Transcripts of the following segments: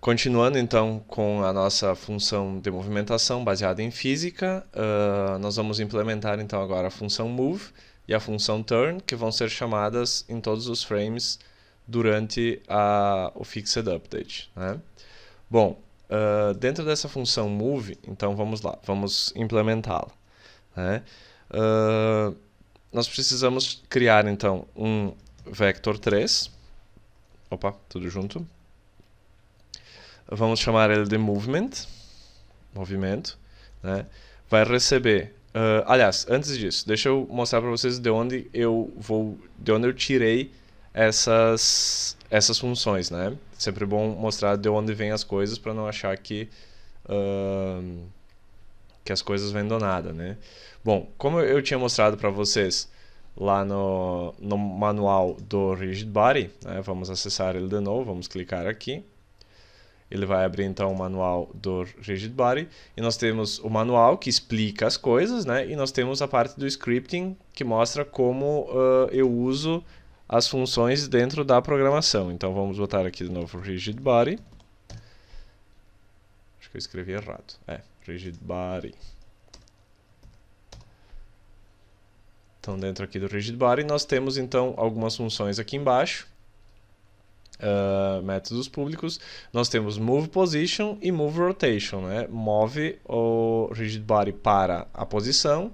Continuando então com a nossa função de movimentação baseada em física, nós vamos implementar então agora a função move e a função turn, que vão ser chamadas em todos os frames durante o fixed update, né? Bom, dentro dessa função move, então vamos lá, vamos implementá-la, né? Nós precisamos criar então um vector 3, opa, tudo junto. Vamos chamar ele de movimento, né? Vai receber, aliás, antes disso, deixa eu mostrar para vocês de onde eu tirei essas funções, né? Sempre bom mostrar de onde vêm as coisas para não achar que as coisas vêm do nada, né? Bom, como eu tinha mostrado para vocês lá no manual do Rigid Body, né? Vamos acessar ele de novo, vamos clicar aqui. Ele vai abrir então o manual do Rigid Body e nós temos o manual que explica as coisas, né? E nós temos a parte do scripting que mostra como eu uso as funções dentro da programação. Então vamos botar aqui de novo Rigid Body. Acho que eu escrevi errado. Rigid Body. Então dentro aqui do Rigid Body nós temos então algumas funções aqui embaixo. Métodos públicos, nós temos move position e move rotation, né? Move o rigid body para a posição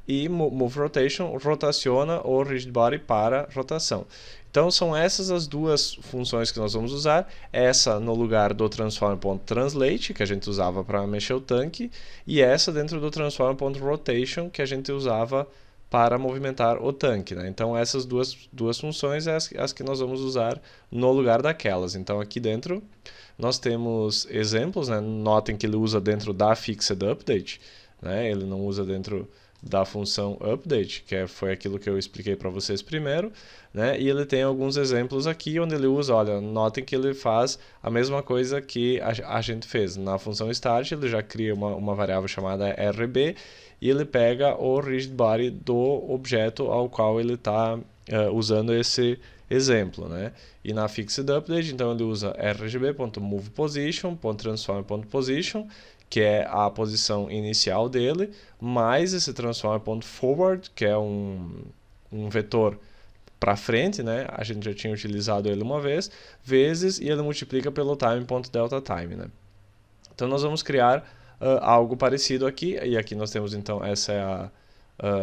e move rotation rotaciona o rigid body para rotação. Então são essas as duas funções que nós vamos usar, essa no lugar do transform.translate, que a gente usava para mexer o tanque, e essa dentro do transform.rotation, que a gente usava para movimentar o tanque, né? Então essas duas funções é as que nós vamos usar no lugar daquelas. Então aqui dentro nós temos exemplos, né? Notem que ele usa dentro da fixed update, né? Ele não usa dentro da função update, que foi aquilo que eu expliquei para vocês primeiro, né? E ele tem alguns exemplos aqui onde ele usa, olha, notem que ele faz a mesma coisa que a gente fez. Na função start ele já cria uma variável chamada RB e ele pega o rigid body do objeto ao qual ele está usando esse exemplo, né? E na fixed update, então ele usa rgb.movePosition.transform.position, que é a posição inicial dele, mais esse transform.forward, que é um vetor para frente, né? A gente já tinha utilizado ele uma vez, vezes, e ele multiplica pelo time.deltaTime, né? Então nós vamos criar algo parecido aqui, e aqui nós temos então essa é a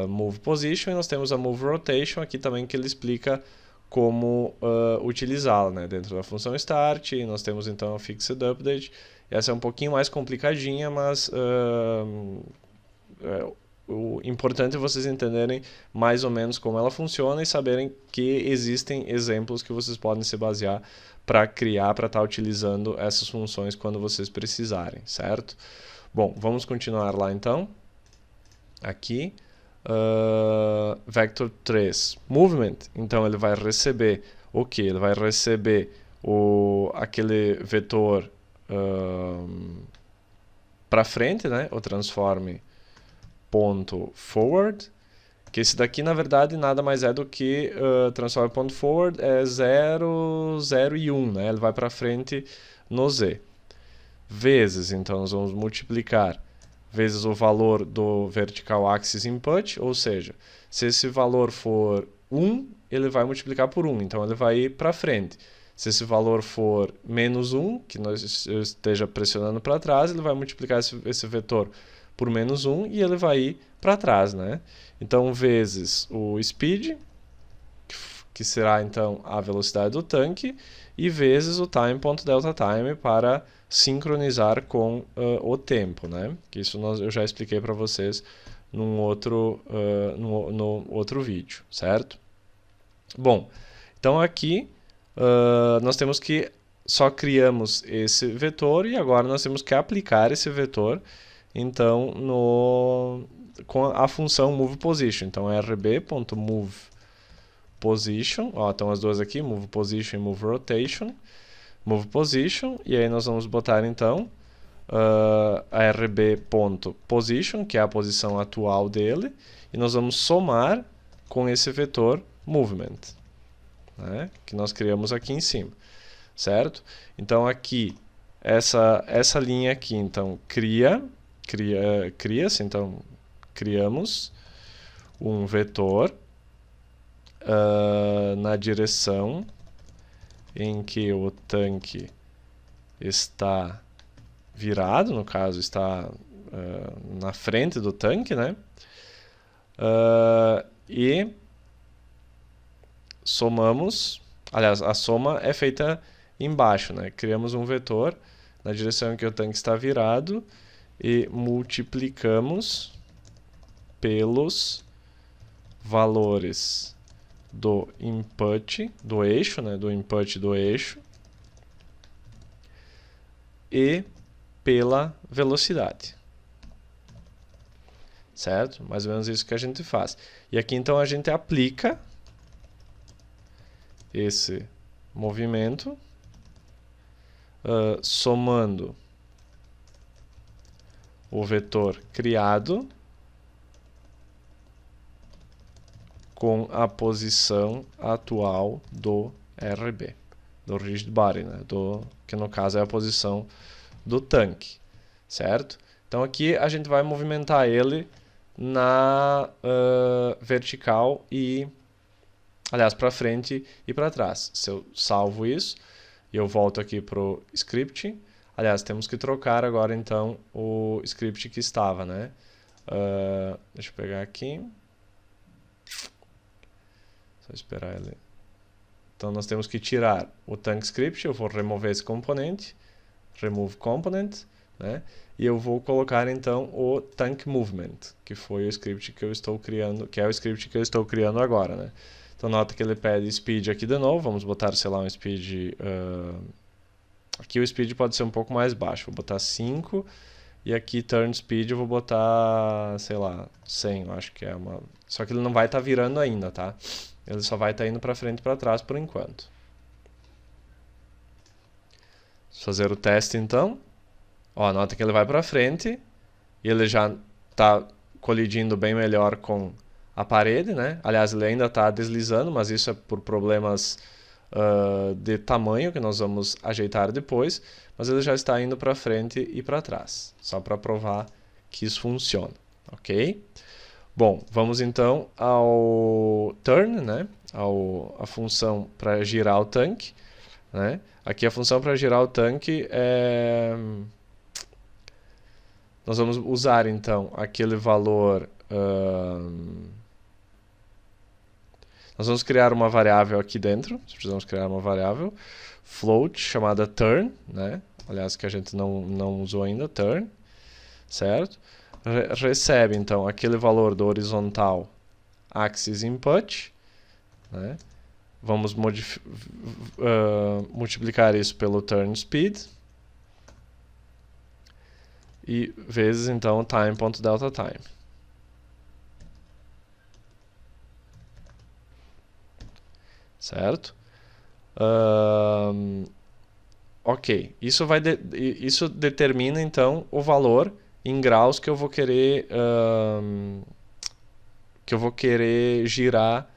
move position, e nós temos a move rotation aqui também, que ele explica como utilizá-la, né? Dentro da função start, e nós temos então a fixed update. Essa é um pouquinho mais complicadinha, mas o importante é vocês entenderem mais ou menos como ela funciona e saberem que existem exemplos que vocês podem se basear para criar, para estar utilizando essas funções quando vocês precisarem, certo? Bom, vamos continuar lá então. Aqui, vector 3, movement. Então ele vai receber o que? Ele vai receber aquele vetor para frente, né? O transform.forward, que esse daqui na verdade nada mais é do que transform.forward é 0, 0 e 1, né? Ele vai para frente no z. Vezes, então nós vamos multiplicar vezes o valor do vertical axis input, ou seja, se esse valor for 1, ele vai multiplicar por 1, então ele vai ir para frente. Se esse valor for menos 1, que nós esteja pressionando para trás, ele vai multiplicar esse vetor por menos 1 e ele vai ir para trás, né? Então, vezes o speed, que será então a velocidade do tanque, e vezes o time.deltaTime para sincronizar com o tempo, né? Que isso eu já expliquei para vocês no outro vídeo, certo? Bom, então aqui nós temos que só criamos esse vetor e agora nós temos que aplicar esse vetor então com a função movePosition. Então rb.movePosition, estão as duas aqui, movePosition e moveRotation. MovePosition, e aí nós vamos botar então a rb.position, que é a posição atual dele, e nós vamos somar com esse vetor movement, né, que nós criamos aqui em cima, certo? Então aqui essa linha aqui. Então, cria-se, então, criamos um vetor na direção em que o tanque está virado, no caso, está na frente do tanque, né? E somamos, aliás, a soma é feita embaixo, né? Criamos um vetor na direção em que o tanque está virado e multiplicamos pelos valores do input, do eixo, né? Do input do eixo e pela velocidade. Certo? Mais ou menos isso que a gente faz. E aqui então a gente aplica esse movimento somando o vetor criado com a posição atual do RB, do Rigid Body, né? Que no caso é a posição do tanque, certo? Então aqui a gente vai movimentar ele na vertical e, aliás, para frente e para trás. Se eu salvo isso e eu volto aqui para o script, aliás, temos que trocar agora então o script que estava, né? Deixa eu pegar aqui. Só esperar ele. Então nós temos que tirar o tank script, eu vou remover esse componente, remove component, né? E eu vou colocar então o tank movement, que foi o script que eu estou criando, que é o script que eu estou criando agora, né? Então nota que ele pede speed aqui de novo, vamos botar, sei lá, um speed... aqui o speed pode ser um pouco mais baixo, vou botar 5, e aqui turn speed eu vou botar, sei lá, 100, eu acho que é uma... Só que ele não vai estar virando ainda, tá? Ele só vai estar indo para frente e para trás por enquanto. Vamos fazer o teste então. Ó, nota que ele vai para frente e ele já está colidindo bem melhor com a parede, né? Aliás, ele ainda está deslizando, mas isso é por problemas de tamanho que nós vamos ajeitar depois. Mas ele já está indo para frente e para trás, só para provar que isso funciona, ok? Bom, vamos então ao turn, né? A função para girar o tanque, né? Aqui a função para girar o tanque é... Nós vamos usar então aquele valor... Nós vamos criar uma variável aqui dentro, precisamos criar uma variável float chamada turn, né? Aliás, que a gente não usou ainda, turn, certo? Recebe então aquele valor do horizontal axis input, né? Vamos multiplicar isso pelo turn speed e vezes então time.deltaTime. Certo? Ok, isso determina então o valor em graus que eu vou querer girar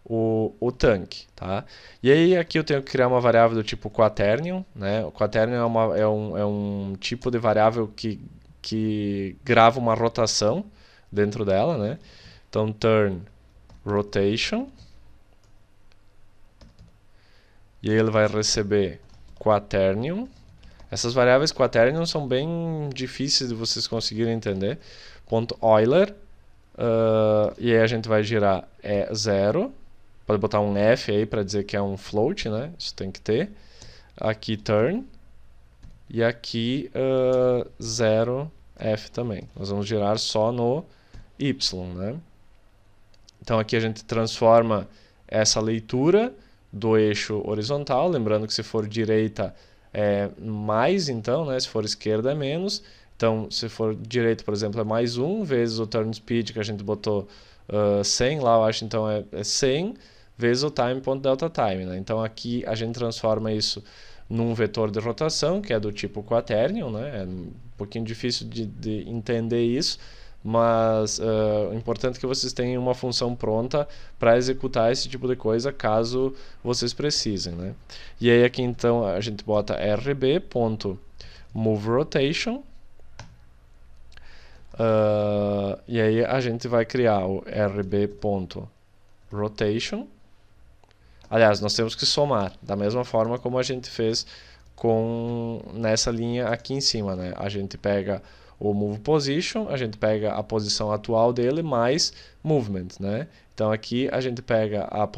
o tanque, tá? E aí aqui eu tenho que criar uma variável do tipo quaternion, né? O quaternion é um tipo de variável que grava uma rotação dentro dela, né? Então turn rotation, e aí ele vai receber quaternion. Essas variáveis quaternion são bem difíceis de vocês conseguirem entender. Ponto Euler, e aí a gente vai girar 0. Pode botar um F aí para dizer que é um float, né? Isso tem que ter. Aqui turn. E aqui 0F também. Nós vamos girar só no Y, né? Então aqui a gente transforma essa leitura do eixo horizontal. Lembrando que se for direita é mais, então, né? Se for esquerda é menos. Então, se for direita, por exemplo, é mais 1 vezes o turn speed que a gente botou 100 lá, eu acho, então é 100 vezes o time.deltaTime, né? Então aqui a gente transforma isso num vetor de rotação, que é do tipo quaternion, né? É um pouquinho difícil de entender isso, mas o importante é que vocês tenham uma função pronta para executar esse tipo de coisa caso vocês precisem, né? E aí aqui então a gente bota rb.moveRotation, e aí a gente vai criar o rb.rotation. Aliás, nós temos que somar, da mesma forma como a gente fez nessa linha aqui em cima, né? A gente pega o move position, a gente pega a posição atual dele mais movement, né? Então aqui a gente pega a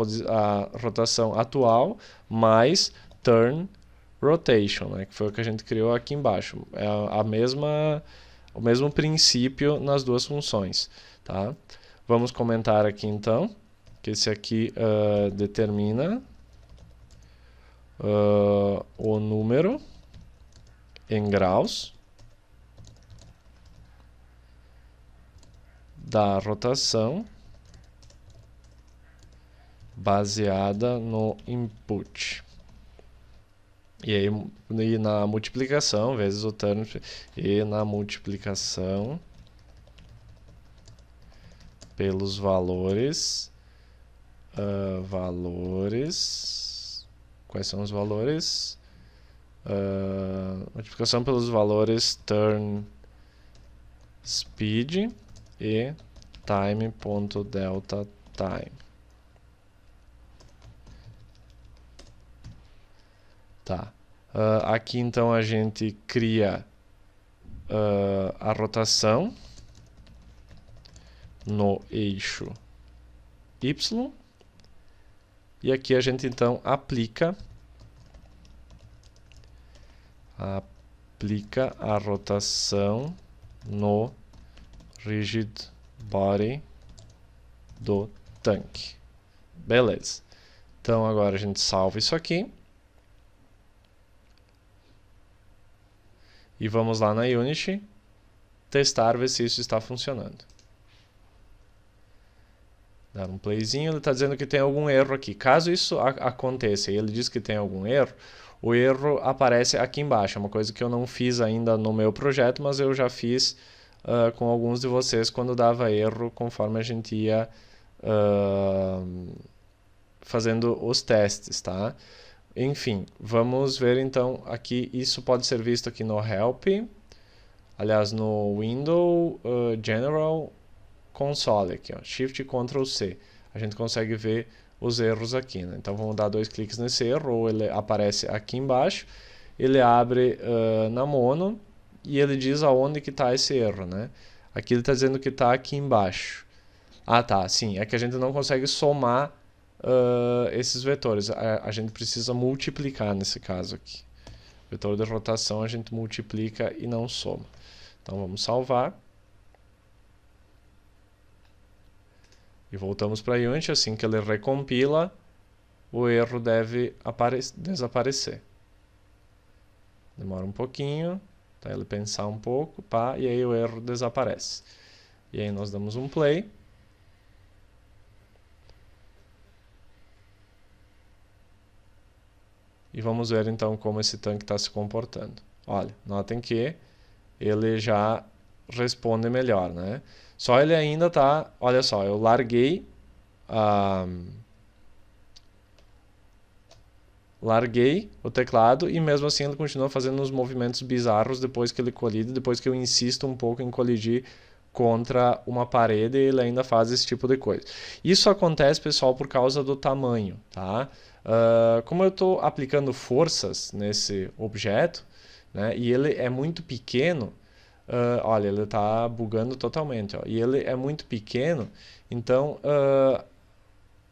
rotação atual mais turn rotation, né? Que foi o que a gente criou aqui embaixo. É o mesmo princípio nas duas funções, tá? Vamos comentar aqui então que esse aqui determina o número em graus da rotação baseada no input. E aí na multiplicação vezes o turn, e na multiplicação pelos valores quais são os valores? Multiplicação pelos valores turn speed e time.delta time. Tá. Aqui então a gente cria a rotação no eixo Y. E aqui a gente então aplica a rotação no rigid body do tanque. Beleza. Então agora a gente salva isso aqui. E vamos lá na Unity testar, ver se isso está funcionando. Dar um playzinho, ele está dizendo que tem algum erro aqui. Caso isso aconteça e ele diz que tem algum erro, o erro aparece aqui embaixo. É uma coisa que eu não fiz ainda no meu projeto, mas eu já fiz com alguns de vocês quando dava erro, conforme a gente ia fazendo os testes, tá? Enfim, vamos ver então aqui, isso pode ser visto aqui no Help, aliás no Window General Console aqui, ó, Shift Ctrl C. A gente consegue ver os erros aqui, né? Então vamos dar 2 cliques nesse erro, ou ele aparece aqui embaixo, ele abre na mono e ele diz aonde que está esse erro, né? Aqui ele está dizendo que está aqui embaixo. Ah, tá, sim, é que a gente não consegue somar esses vetores, a gente precisa multiplicar nesse caso aqui. Vetor de rotação a gente multiplica e não soma. Então vamos salvar. E voltamos para a Unity, assim que ele recompila, o erro deve desaparecer. Demora um pouquinho, para ele pensar um pouco, pá, e aí o erro desaparece. E aí nós damos um play. E vamos ver então como esse tanque está se comportando. Olha, notem que ele já responde melhor, né? Só ele ainda tá, olha só, eu larguei o teclado e mesmo assim ele continua fazendo uns movimentos bizarros depois que ele colide, depois que eu insisto um pouco em colidir contra uma parede, ele ainda faz esse tipo de coisa. Isso acontece, pessoal, por causa do tamanho, tá? Como eu estou aplicando forças nesse objeto, né, e ele é muito pequeno, olha, ele está bugando totalmente, ó, e ele é muito pequeno, então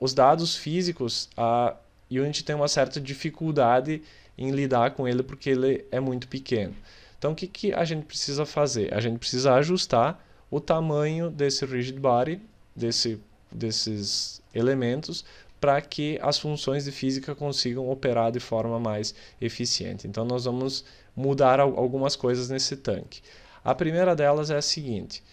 os dados físicos, a Unity tem uma certa dificuldade em lidar com ele porque ele é muito pequeno. Então o que a gente precisa fazer? A gente precisa ajustar o tamanho desse rigid body, desses elementos, para que as funções de física consigam operar de forma mais eficiente. Então nós vamos mudar algumas coisas nesse tanque. A primeira delas é a seguinte: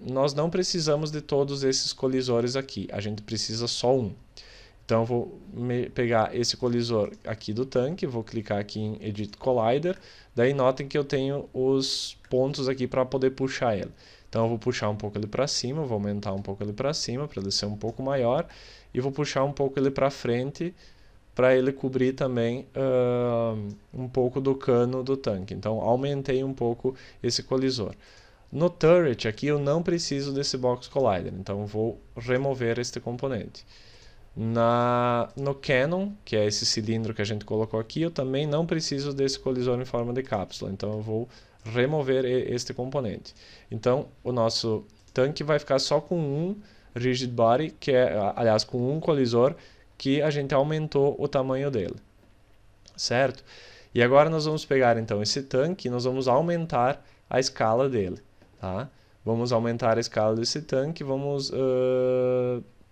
nós não precisamos de todos esses colisores aqui, a gente precisa só um. Então eu vou pegar esse colisor aqui do tanque, vou clicar aqui em Edit Collider, daí notem que eu tenho os pontos aqui para poder puxar ele. Então eu vou puxar um pouco ele para cima, vou aumentar um pouco ele para cima para ele ser um pouco maior e vou puxar um pouco ele para frente para ele cobrir também um pouco do cano do tanque. Então aumentei um pouco esse colisor. No turret aqui eu não preciso desse box collider, então vou remover este componente. No cannon, que é esse cilindro que a gente colocou aqui, eu também não preciso desse colisor em forma de cápsula, então eu vou remover este componente. Então o nosso tanque vai ficar só com um rigid body, que é, aliás, com um colisor que a gente aumentou o tamanho dele, certo? E agora nós vamos pegar então esse tanque e nós vamos aumentar a escala dele, tá? Vamos aumentar a escala desse tanque,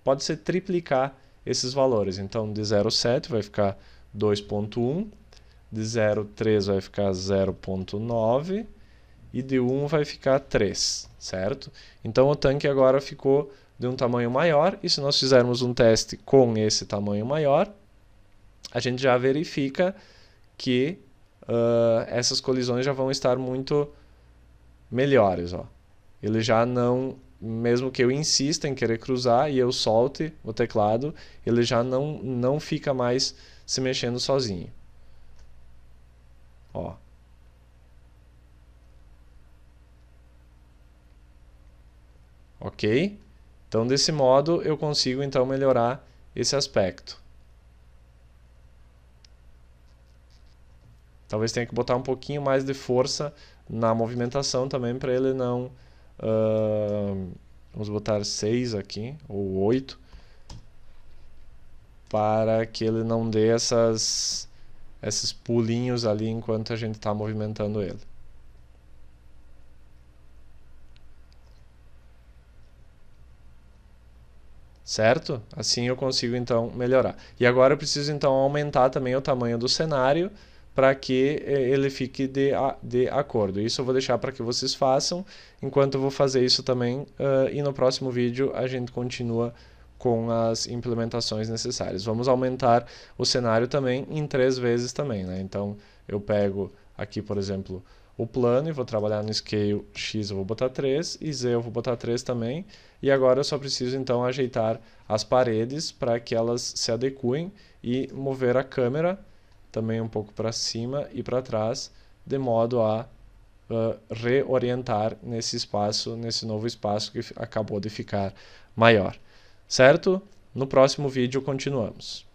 pode ser triplicar esses valores. Então de 0,7 vai ficar 2,1, de 0,3 vai ficar 0,9 e de 1 vai ficar 3, certo? Então o tanque agora ficou de um tamanho maior, e se nós fizermos um teste com esse tamanho maior, a gente já verifica que essas colisões já vão estar muito melhores, ó. Ele já não, mesmo que eu insista em querer cruzar e eu solte o teclado, ele já não fica mais se mexendo sozinho. Ó. Ok? Então, desse modo, eu consigo então melhorar esse aspecto. Talvez tenha que botar um pouquinho mais de força na movimentação também para ele não... vamos botar 6 aqui, ou 8, para que ele não dê esses pulinhos ali enquanto a gente está movimentando ele. Certo? Assim eu consigo então melhorar. E agora eu preciso então aumentar também o tamanho do cenário para que ele fique de acordo. Isso eu vou deixar para que vocês façam, enquanto eu vou fazer isso também, e no próximo vídeo a gente continua com as implementações necessárias. Vamos aumentar o cenário também em 3 vezes também, né? Então eu pego aqui, por exemplo, o plano e vou trabalhar no scale X, eu vou botar 3, e Z eu vou botar 3 também, e agora eu só preciso então ajeitar as paredes para que elas se adequem e mover a câmera também um pouco para cima e para trás, de modo a reorientar nesse espaço, nesse novo espaço que acabou de ficar maior. Certo? No próximo vídeo continuamos.